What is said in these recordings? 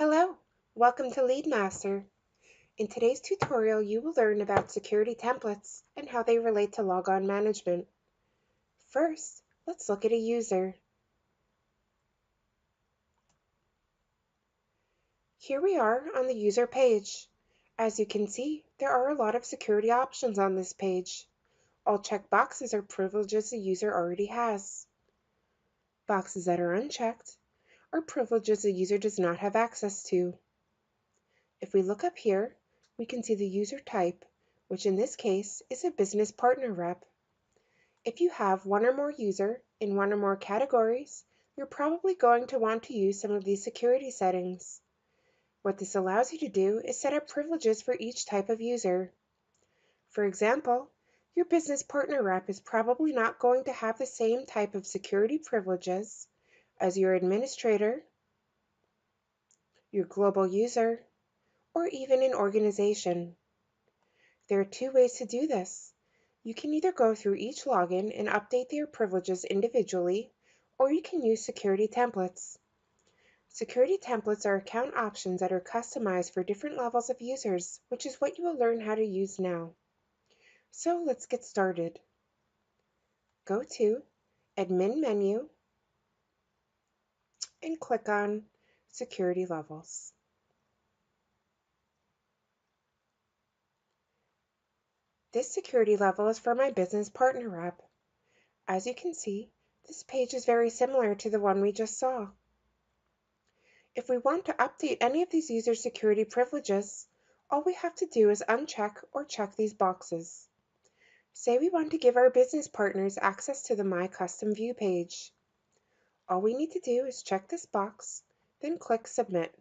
Hello, welcome to LeadMaster. In today's tutorial, you will learn about security templates and how they relate to logon management. First, let's look at a user. Here we are on the user page. As you can see, there are a lot of security options on this page. All checkboxes are privileges the user already has. Boxes that are unchecked are privileges the user does not have access to. If we look up here, we can see the user type, which in this case is a business partner rep. If you have one or more user in one or more categories, you're probably going to want to use some of these security settings. What this allows you to do is set up privileges for each type of user. For example, your business partner rep is probably not going to have the same type of security privileges as your administrator, your global user, or even an organization. There are two ways to do this. You can either go through each login and update their privileges individually, or you can use security templates. Security templates are account options that are customized for different levels of users, which is what you will learn how to use now. So let's get started. Go to Admin menu and click on Security Levels. This security level is for my business partner rep. As you can see, this page is very similar to the one we just saw. If we want to update any of these user security privileges, all we have to do is uncheck or check these boxes. Say we want to give our business partners access to the My Custom View page. All we need to do is check this box, then click Submit.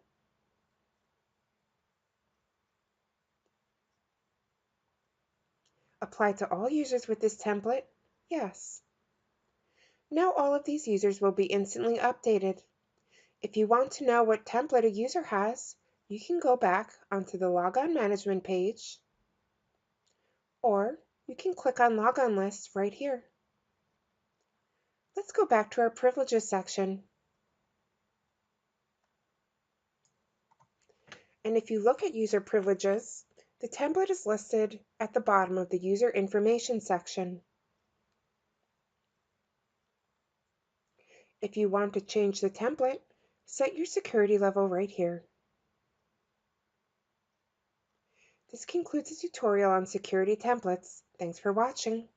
Apply to all users with this template? Yes. Now all of these users will be instantly updated. If you want to know what template a user has, you can go back onto the Logon Management page, or you can click on Logon List right here. Let's go back to our Privileges section. And if you look at user privileges, the template is listed at the bottom of the User Information section. If you want to change the template, set your security level right here. This concludes the tutorial on security templates. Thanks for watching.